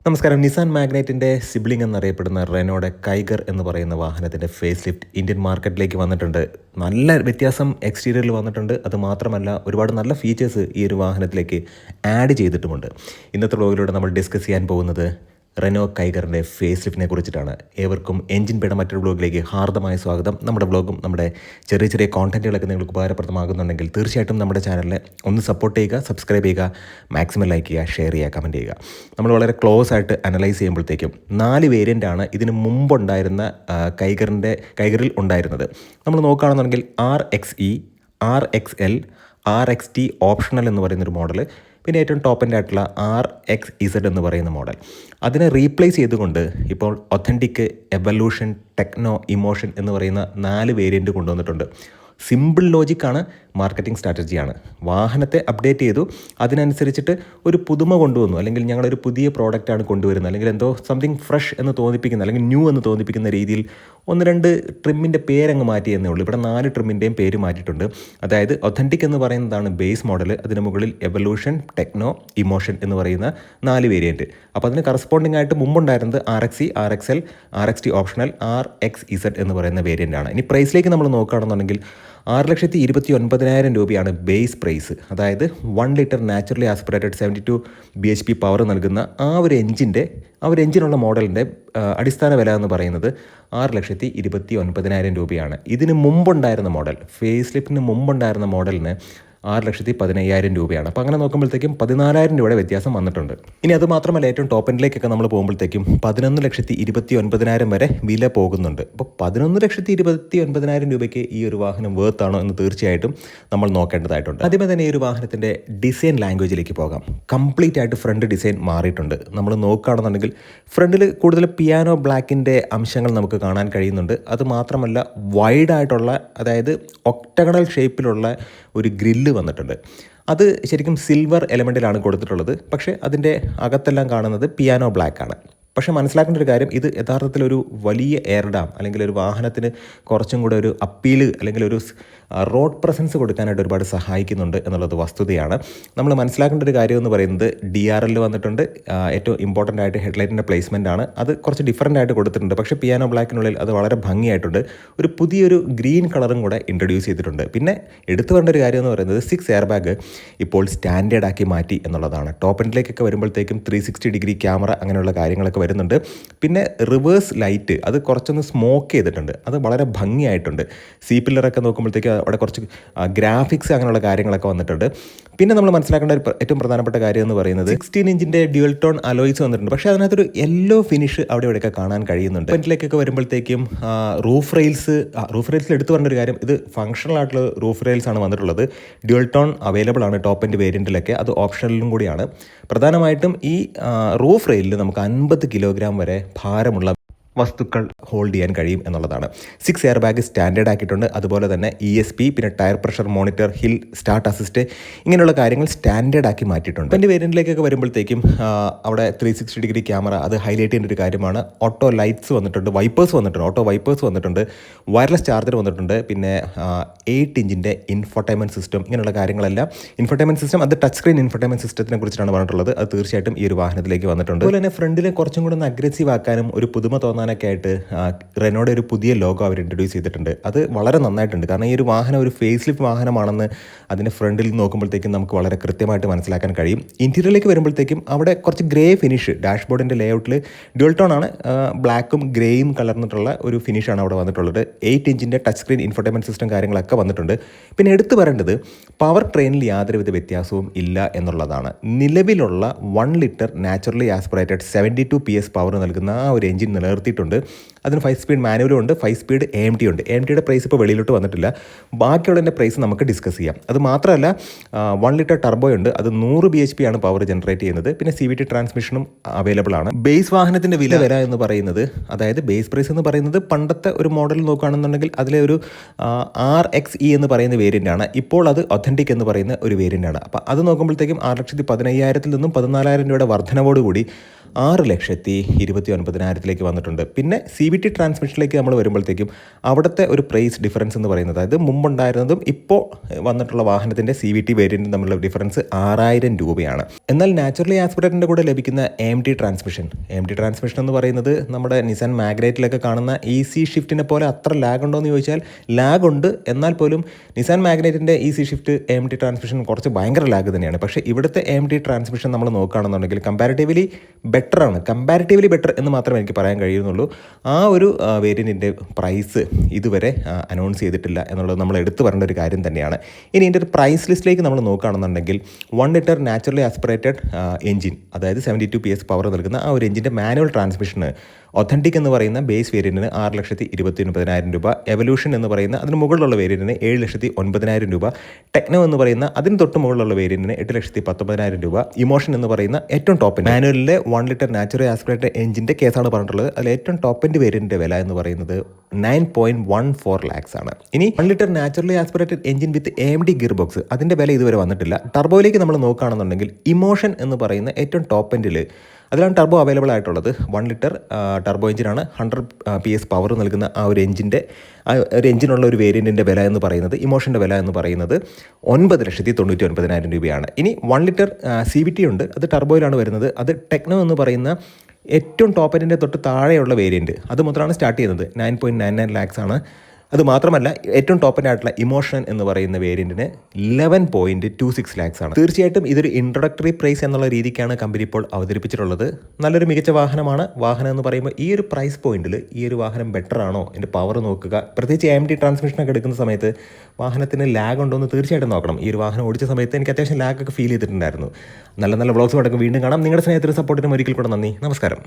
നമസ്കാരം. Nissan മാഗ്നൈറ്റിൻ്റെ sibling എന്നറിയപ്പെടുന്ന റെനോയുടെ Kiger എന്ന് പറയുന്ന വാഹനത്തിൻ്റെ ഫേസ് ലിഫ്റ്റ് ഇന്ത്യൻ മാർക്കറ്റിലേക്ക് വന്നിട്ടുണ്ട്. നല്ല വ്യത്യാസം എക്സ്റ്റീരിയറിൽ വന്നിട്ടുണ്ട്. അത് മാത്രമല്ല ഒരുപാട് നല്ല ഫീച്ചേഴ്സ് ഈ ഒരു വാഹനത്തിലേക്ക് ആഡ് ചെയ്തിട്ടുമുണ്ട്. ഇന്നത്തെ വ്ലോഗിലൂടെ നമ്മൾ ഡിസ്കസ് ചെയ്യാൻ പോകുന്നത് റെനോ കൈഗറിൻ്റെ ഫേസ് ലിഫ്റ്റിനെ കുറിച്ചിട്ടാണ്. ഏവർക്കും എഞ്ചിൻ പേട മറ്റൊരു വ്ലോഗിലേക്ക് ഹാർദമായ സ്വാഗതം. നമ്മുടെ വ്ലോഗും നമ്മുടെ ചെറിയ ചെറിയ കോണ്ടൻറ്റുകളൊക്കെ നിങ്ങൾക്ക് ഉപകാരപ്രദമാകുന്നുണ്ടെങ്കിൽ തീർച്ചയായിട്ടും നമ്മുടെ ചാനലിനെ ഒന്ന് സപ്പോർട്ട് ചെയ്യുക, സബ്സ്ക്രൈബ് ചെയ്യുക, മാക്സിമം ലൈക്ക് ചെയ്യുക, ഷെയർ ചെയ്യുക, കമൻറ്റ് ചെയ്യുക. നമ്മൾ വളരെ ക്ലോസ് ആയിട്ട് അനലൈസ് ചെയ്യുമ്പോഴത്തേക്കും 4 വേരിയൻ്റാണ് ഇതിന് മുമ്പുണ്ടായിരുന്ന കൈഗറിൽ ഉണ്ടായിരുന്നത്. നമ്മൾ നോക്കുകയാണെന്നുണ്ടെങ്കിൽ RXE, RXL, RXT ഓപ്ഷണൽ എന്ന് പറയുന്നൊരു മോഡൽ, പിന്നെ ഏറ്റവും ടോപ്പ് എൻഡ് ആയിട്ടുള്ള RXZ എന്ന് പറയുന്ന മോഡൽ. അതിനെ റീപ്ലേസ് ചെയ്തുകൊണ്ട് ഇപ്പോൾ ഒത്തൻറ്റിക്, എവല്യൂഷൻ, ടെക്നോ, ഇമോഷൻ എന്ന് പറയുന്ന 4 വേരിയൻറ്റ് കൊണ്ടുവന്നിട്ടുണ്ട്. സിമ്പിൾ ലോജിക്കാണ്, മാർക്കറ്റിംഗ് സ്ട്രാറ്റജിയാണ്. വാഹനത്തെ അപ്ഡേറ്റ് ചെയ്തു, അതിനനുസരിച്ചിട്ട് ഒരു പുതുമ കൊണ്ടുവന്നു, അല്ലെങ്കിൽ ഞങ്ങളൊരു പുതിയ പ്രോഡക്റ്റാണ് കൊണ്ടുവരുന്നത്, അല്ലെങ്കിൽ എന്തോ സംതിങ് ഫ്രഷ് എന്ന് തോന്നിപ്പിക്കുന്ന, അല്ലെങ്കിൽ ന്യൂ എന്ന് തോന്നിപ്പിക്കുന്ന രീതിയിൽ 1-2 ട്രിമ്മിൻ്റെ പേരങ്ങ് മാറ്റി എന്നേ ഉള്ളൂ. ഇവിടെ 4 ട്രിമ്മിൻ്റെയും പേര് മാറ്റിയിട്ടുണ്ട്. അതായത് ഒത്തൻറ്റിക് എന്ന് പറയുന്നതാണ് ബേസ് മോഡൽ, അതിന് മുകളിൽ എവല്യൂഷൻ, ടെക്നോ, ഇമോഷൻ എന്ന് പറയുന്ന 4 വേരിയൻറ്റ്. അപ്പോൾ അതിന് കറസ്പോണ്ടിങ് ആയിട്ട് മുമ്പുണ്ടായിരുന്നത് RXE, RXL, RXT optional, RXZ എന്ന് പറയുന്ന വേരിയൻ്റാണ്. ഇനി പ്രൈസിലേക്ക് നമ്മൾ നോക്കുകയാണെന്നുണ്ടെങ്കിൽ 6,29,000 രൂപയാണ് ബേസ് പ്രൈസ്. അതായത് 1 litre naturally aspirated 72 bhp power നൽകുന്ന ആ ഒരു എഞ്ചിനുള്ള മോഡലിൻ്റെ അടിസ്ഥാന വില എന്ന് പറയുന്നത് 6,29,000 രൂപയാണ്. ഇതിന് മുമ്പുണ്ടായിരുന്ന മോഡൽ, ഫേസ് ലിഫ്റ്റിന് മുമ്പുണ്ടായിരുന്ന മോഡലിന് 6,15,000 രൂപയാണ്. അപ്പോൾ അങ്ങനെ നോക്കുമ്പോഴത്തേക്കും 14,000 രൂപയുടെ വ്യത്യാസം വന്നിട്ടുണ്ട്. ഇനി അത് മാത്രമല്ല, ഏറ്റവും ടോപ്പ് എൻഡിലേക്കൊക്കെ നമ്മൾ പോകുമ്പോഴത്തേക്കും 11,29,000 വരെ വില പോകുന്നുണ്ട്. അപ്പോൾ 11,29,000 രൂപയ്ക്ക് ഈ ഒരു വാഹനം വേർത്താണോ എന്ന് തീർച്ചയായിട്ടും നമ്മൾ നോക്കേണ്ടതായിട്ടുണ്ട്. ആദ്യമേ തന്നെ ഈ ഒരു വാഹനത്തിൻ്റെ ഡിസൈൻ ലാംഗ്വേജിലേക്ക് പോകാം. കംപ്ലീറ്റ് ആയിട്ട് ഫ്രണ്ട് ഡിസൈൻ മാറിയിട്ടുണ്ട്. നമ്മൾ നോക്കുകയാണെന്നുണ്ടെങ്കിൽ ഫ്രണ്ടിൽ കൂടുതൽ പിയാനോ ബ്ലാക്കിൻ്റെ അംശങ്ങൾ നമുക്ക് കാണാൻ കഴിയുന്നുണ്ട്. അത് മാത്രമല്ല വൈഡായിട്ടുള്ള, അതായത് ഒക്ടഗണൽ ഷേപ്പിലുള്ള ഒരു ഗ്രില്ല് വന്നിട്ടുണ്ട്. അത് ശരിക്കും സിൽവർ എലമെൻറ്റിലാണ് കൊടുത്തിട്ടുള്ളത്. പക്ഷേ അതിൻ്റെ അകത്തെല്ലാം കാണുന്നത് പിയാനോ ബ്ലാക്കാണ്. പക്ഷേ മനസ്സിലാക്കേണ്ട ഒരു കാര്യം, ഇത് യഥാർത്ഥത്തിലൊരു വലിയ എയർ ഡാം, അല്ലെങ്കിൽ ഒരു വാഹനത്തിന് കുറച്ചും കൂടെ ഒരു അപ്പീല്, അല്ലെങ്കിൽ ഒരു റോഡ് പ്രസൻസ് കൊടുക്കാനായിട്ട് ഒരുപാട് സഹായിക്കുന്നുണ്ട് എന്നുള്ളത് വസ്തുതയാണ്. നമ്മൾ മനസ്സിലാക്കേണ്ട ഒരു കാര്യം എന്ന് പറയുന്നത് DRL വന്നിട്ടുണ്ട്. ഏറ്റവും ഇമ്പോർട്ടൻ്റ് ആയിട്ട് ഹെഡ്ലൈറ്റിൻ്റെ പ്ലേസ്മെൻ്റ് ആണ്. അത് കുറച്ച് ഡിഫറൻ്റ് ആയിട്ട് കൊടുത്തിട്ടുണ്ട്. പക്ഷേ പിയാനോ ബ്ലാക്കിനുള്ളിൽ അത് വളരെ ഭംഗിയായിട്ടുണ്ട്. ഒരു പുതിയൊരു ഗ്രീൻ കളറും കൂടെ ഇൻട്രൊഡ്യൂസ് ചെയ്തിട്ടുണ്ട്. പിന്നെ എടുത്തു വേണ്ട ഒരു കാര്യം എന്ന് പറയുന്നത് 6 എയർ ബാഗ് ഇപ്പോൾ സ്റ്റാൻഡേർഡ് ആക്കി മാറ്റി എന്നുള്ളതാണ്. ടോപ്പ് എൻഡിലേക്കൊക്കെ വരുമ്പോഴത്തേക്കും 360 ഡിഗ്രി ക്യാമറ അങ്ങനെയുള്ള കാര്യങ്ങളൊക്കെ വരുന്നുണ്ട്. പിന്നെ റിവേഴ്സ് ലൈറ്റ് അത് കുറച്ചൊന്ന് സ്മോക്ക് ചെയ്തിട്ടുണ്ട്. അത് വളരെ ഭംഗിയായിട്ടുണ്ട്. സി പില്ലറൊക്കെ നോക്കുമ്പോഴത്തേക്ക് അവിടെ കുറച്ച് ഗ്രാഫിക്സ് അങ്ങനെയുള്ള കാര്യങ്ങളൊക്കെ വന്നിട്ടുണ്ട്. പിന്നെ നമ്മൾ മനസ്സിലാക്കേണ്ട ഒരു ഏറ്റവും പ്രധാനപ്പെട്ട കാര്യം എന്ന് പറയുന്നത് 16 ഇഞ്ചിൻ്റെ ഡ്യുവൽ ടോൺ അലോയ്സ് വന്നിട്ടുണ്ട്. പക്ഷേ അതിനകത്തൊരു യെല്ലോ ഫിനിഷ് അവിടെ ഇവിടെയൊക്കെ കാണാൻ കഴിയുന്നുണ്ട്. ഫ്രണ്ടിലേക്കൊക്കെ വരുമ്പോഴത്തേക്കും റൂഫ് റെയിൽസിൽ എടുത്തു പറഞ്ഞ ഒരു കാര്യം, ഇത് ഫങ്ഷണൽ ആയിട്ടുള്ള റൂഫ് റെയിൽസ് ആണ് വന്നിട്ടുള്ളത്. ഡ്യുവൽ ടോൺ അവൈലബിൾ ആണ് ടോപ്പ് എൻഡ് വേരിയൻറ്റിലൊക്കെ. അത് ഓപ്ഷണലും കൂടിയാണ്. പ്രധാനമായിട്ടും ഈ റൂഫ് റെയിലിൽ നമുക്ക് 50 കിലോഗ്രാം വരെ ഭാരമുള്ള വസ്തുക്കൾ ഹോൾഡ് ചെയ്യാൻ കഴിയും എന്നുള്ളതാണ്. 6 എയർ ബാഗ് സ്റ്റാൻഡേർഡ് ആക്കിയിട്ടുണ്ട്. അതുപോലെ തന്നെ ESP, പിന്നെ tyre pressure monitor, hill start assist, ഇങ്ങനെയുള്ള കാര്യങ്ങൾ സ്റ്റാൻഡേർഡ് ആക്കി മാറ്റിയിട്ടുണ്ട്. എൻ്റെ വേരിയൻറ്റിലേക്കൊക്കെ വരുമ്പോഴത്തേക്കും അവിടെ 360 ഡിഗ്രി ക്യാമറ അത് ഹൈലൈറ്റ് ചെയ്യേണ്ട ഒരു കാര്യമാണ്. ഓട്ടോ ലൈറ്റ്സ് വന്നിട്ടുണ്ട്, വൈപ്പേഴ്സ് വന്നിട്ടുണ്ട്, ഓട്ടോ വൈപ്പേഴ്സ് വന്നിട്ടുണ്ട്, വയർലെസ് ചാർജർ വന്നിട്ടുണ്ട്. പിന്നെ 8 ഇഞ്ചിൻ്റെ ഇൻഫോർടൈൻമെൻറ്റ് സിസ്റ്റം, ഇങ്ങനെയുള്ള കാര്യങ്ങളെല്ലാം. ഇൻഫോർടൈൻമെൻറ്റ് സിസ്റ്റം അത് ടച്ച് സ്ക്രീൻ ഇൻഫോർടൈൻമെൻറ്റ് സിസ്റ്റത്തിനെ കുറിച്ചിട്ടാണ് പറഞ്ഞിട്ടുള്ളത്. അത് തീർച്ചയായിട്ടും ഈ ഒരു വാഹനത്തിലേക്ക് വന്നിട്ടുണ്ട്. അതുപോലെ തന്നെ ഫ്രണ്ടിലെ കുറച്ചും കൂടെ ഒന്ന് അഗ്രസീവ് ആക്കാനും ഒരു പുതുമ തോന്നാനൊക്കെ ആയിട്ട് റെനോയുടെ ഒരു പുതിയ ലോഗോ അവർ ഇൻട്രൊഡ്യൂസ് ചെയ്തിട്ടുണ്ട്. അത് വളരെ നന്നായിട്ടുണ്ട്. കാരണം ഈ ഒരു വാഹനം ഒരു ഫേസ് ലിഫ്റ്റ് വാഹനമാണെന്ന് അതിൻ്റെ ഫ്രണ്ടിൽ നോക്കുമ്പോഴത്തേക്കും നമുക്ക് വളരെ കൃത്യമായിട്ട് മനസ്സിലാക്കാൻ കഴിയും. ഇൻറ്റീരിയറിലേക്ക് വരുമ്പോഴത്തേക്കും അവിടെ കുറച്ച് ഗ്രേ ഫിനിഷ്, ഡാഷ്ബോർഡിൻ്റെ ലേഔട്ടിൽ ഡ്യുവൽ ടോൺ ആണ്, ബ്ലാക്കും ഗ്രേയും കലർന്നിട്ടുള്ള ഒരു ഫിനിഷാണ് അവിടെ വന്നിട്ടുള്ളത്. 8 ഇഞ്ചിൻ്റെ ടച്ച് സ്ക്രീൻ ഇൻഫോർടൈൻമെൻറ്റ് സിസ്റ്റം കാര്യങ്ങളൊക്കെ വന്നിട്ടുണ്ട്. പിന്നെ എടുത്തു പറയേണ്ടത് പവർ ട്രെയിനിൽ യാതൊരുവിധ വ്യത്യാസവും ഇല്ല എന്നുള്ളതാണ്. നിലവിലുള്ള 1 litre naturally aspirated 72 PS power നൽകുന്ന ആ ഒരു എഞ്ചിൻ നിലനിർത്തിയിട്ടുണ്ട്. അതിന് 5 സ്പീഡ് മാനുവലും ഉണ്ട്, 5 സ്പീഡ് AMT ഉണ്ട്. AMTയുടെ പ്രൈസ് ഇപ്പോൾ വെളിയിലോട്ട് വന്നിട്ടില്ല. ബാക്കിയുള്ളതിൻ്റെ പ്രൈസ് നമുക്ക് ഡിസ്കസ് ചെയ്യാം. അത് മാത്രമല്ല 1 ലിറ്റർ ടർബോ ഉണ്ട്. അത് 100 bhp ആണ് പവർ ജനറേറ്റ് ചെയ്യുന്നത്. പിന്നെ CVT ട്രാൻസ്മിഷനും അവൈലബിൾ ആണ്. ബേസ് വാഹനത്തിൻ്റെ വില എന്ന് പറയുന്നത്, അതായത് ബേസ് പ്രൈസ് എന്ന് പറയുന്നത് പണ്ടത്തെ ഒരു മോഡൽ നോക്കുകയാണെന്നുണ്ടെങ്കിൽ അതിലെ ഒരു RXE എന്ന് പറയുന്ന വേരിയൻ്റ് ആണ്. ഇപ്പോൾ അത് ഒത്തൻറ്റിക് എന്ന് പറയുന്ന ഒരു വേരിയൻ്റ് ആണ്. അപ്പോൾ അത് നോക്കുമ്പോഴത്തേക്കും 6,15,000 നിന്നും 14,000 രൂപയുടെ വർധനവോടുകൂടി 6,29,000 വന്നിട്ടുണ്ട്. പിന്നെ CVT ട്രാൻസ്മിഷനിലേക്ക് നമ്മൾ വരുമ്പോഴത്തേക്കും അവിടുത്തെ ഒരു പ്രൈസ് ഡിഫറൻസ് എന്ന് പറയുന്നത്, അതായത് മുമ്പുണ്ടായിരുന്നതും ഇപ്പോൾ വന്നിട്ടുള്ള വാഹനത്തിൻ്റെ CVT വേരിയൻറ്റും തമ്മിലുള്ള ഡിഫറൻസ് 6,000 രൂപയാണ്. എന്നാൽ നാച്ചുറലി ആസ്പിറേറ്റിൻ്റെ കൂടെ ലഭിക്കുന്ന AMT ട്രാൻസ്മിഷൻ എന്ന് പറയുന്നത് നമ്മുടെ നിസാൻ മാഗ്നൈറ്റിലൊക്കെ കാണുന്ന ഈസി ഷിഫ്റ്റിനെ പോലെ അത്ര ലാഗ് ഉണ്ടോ എന്ന് ചോദിച്ചാൽ ലാഗ് ഉണ്ട്. എന്നാൽ പോലും നിസാൻ മാഗ്നൈറ്റിൻ്റെ ഈസി ഷിഫ്റ്റ് AMT ട്രാൻസ്മിഷൻ കുറച്ച് ഭയങ്കര ലാഗ് തന്നെയാണ്. പക്ഷേ ഇവിടുത്തെ AMT ട്രാൻസ്മിഷൻ നമ്മൾ നോക്കുകയാണെന്നുണ്ടെങ്കിൽ കമ്പാരിറ്റീവ്ലി ബെറ്റർ എന്ന് മാത്രമേ എനിക്ക് പറയാൻ കഴിയുന്നുള്ളൂ. ആ ഒരു വേരിയൻറ്റിൻ്റെ പ്രൈസ് ഇതുവരെ അനൗൺസ് ചെയ്തിട്ടില്ല എന്നുള്ളത് നമ്മൾ എടുത്തു പറയേണ്ട ഒരു കാര്യം തന്നെയാണ്. ഇനി ഇതിൻ്റെ ഒരു പ്രൈസ് ലിസ്റ്റിലേക്ക് നമ്മൾ നോക്കുകയാണെന്നുണ്ടെങ്കിൽ 1 ലിറ്റർ നാച്ചുറലി ആസ്പിറേറ്റഡ് എഞ്ചിൻ, അതായത് 72 PS പവർ നൽകുന്ന ആ ഒരു എഞ്ചിൻ്റെ മാനുവൽ ട്രാൻസ്മിഷന് ഒത്തൻറ്റിക് എന്ന് പറയുന്ന ബേസ് വേരിയൻറ്റിന് 6,29,000 രൂപ, എവല്യൂഷൻ എന്ന് പറയുന്ന അതിന് മുകളിലുള്ള വേരിയൻറ്റിന് 7,09,000 രൂപ, ടെക്നോ എന്ന് പറയുന്ന അതിന് തൊട്ട് മുകളിലുള്ള വേരിയൻറ്റിന് 8,19,000 രൂപ, ഇമോഷൻ എന്ന് പറയുന്ന ഏറ്റവും ടോപ്പ് മാനുവലിലെ 1 ലിറ്റർ നാച്ചുറൽ ആസ്പിറേറ്റഡ് എഞ്ചിൻ്റെ കേസാണ് പറഞ്ഞിട്ടുള്ളത്. അതിൽ ഏറ്റവും ടോപ്പ് എൻഡ് വേരിയൻറ്റിൻ്റെ വില എന്ന് പറയുന്നത് 9.14 lakhs ആണ്. ഇനി 1 ലിറ്റർ നാച്ചുറലി ആസ്പിറേറ്റഡ് എഞ്ചിൻ വിത്ത് AMD ഗിയർ ബോക്സ്, അതിൻ്റെ വില ഇതുവരെ വന്നിട്ടില്ല. ടർബോയിലേക്ക് നമ്മൾ നോക്കുകയാണെന്നുണ്ടെങ്കിൽ ഇമോഷൻ എന്ന് പറയുന്ന ഏറ്റവും ടോപ്പ് എൻഡിൽ അതിലാണ് ടർബോ അവൈലബിൾ ആയിട്ടുള്ളത്. 1 ലിറ്റർ ടർബോ എഞ്ചിനാണ്, 100 PS പവർ നൽകുന്ന ആ ഒരു എഞ്ചിനുള്ള ഒരു വേരിയൻറ്റിൻ്റെ വില എന്ന് പറയുന്നത്, ഇമോഷൻ്റെ വില എന്ന് പറയുന്നത് 9,99,000 രൂപയാണ്. ഇനി 1 ലിറ്റർ CVT ഉണ്ട്, അത് ടർബോയിലാണ് വരുന്നത്. അത് ടെക്നോ എന്ന് പറയുന്ന ഏറ്റവും ടോപ്പ് എൻഡിൻ്റെ തൊട്ട് താഴെയുള്ള വേരിയൻറ്റ്, അത് മുതലാണ് സ്റ്റാർട്ട് ചെയ്യുന്നത്. 9.99 lakhs ആണ്. അത് മാത്രമല്ല ഏറ്റവും ടോപ്പിനായിട്ടുള്ള ഇമോഷൻ എന്ന് പറയുന്ന വേരിയൻറ്റിന് 11.26 lakhs ആണ്. തീർച്ചയായിട്ടും ഇതൊരു ഇൻട്രൊഡക്ടറി പ്രൈസ് എന്നുള്ള രീതിക്കാണ് കമ്പനി ഇപ്പോൾ അവതരിപ്പിച്ചിട്ടുള്ളത്. നല്ലൊരു മികച്ച വാഹനമാണ്. വാഹനം എന്ന് പറയുമ്പോൾ ഈ ഒരു പ്രൈസ് പോയിന്റിൽ ഈ ഒരു വാഹനം ബെറ്റർ ആണോ, എൻ്റെ പവർ നോക്കുക. പ്രത്യേകിച്ച് AMT ട്രാൻസ്മിഷനൊക്കെ എടുക്കുന്ന സമയത്ത് വാഹനത്തിന് ലാഗ് ഉണ്ടോ എന്ന് തീർച്ചയായിട്ടും നോക്കണം. ഈ ഒരു വാഹനം ഓടിച്ച സമയത്ത് എനിക്ക് അത്യാവശ്യം ലാഗൊക്കെ ഫീൽ ചെയ്തിട്ടുണ്ടായിരുന്നു. നല്ല വ്ളോഗ്സും അടക്കം വീണ്ടും കാണാം. നിങ്ങളുടെ സ്നേഹത്തിനും സപ്പോർട്ടിനും ഒരിക്കൽ കൂടെ നന്ദി. നമസ്കാരം.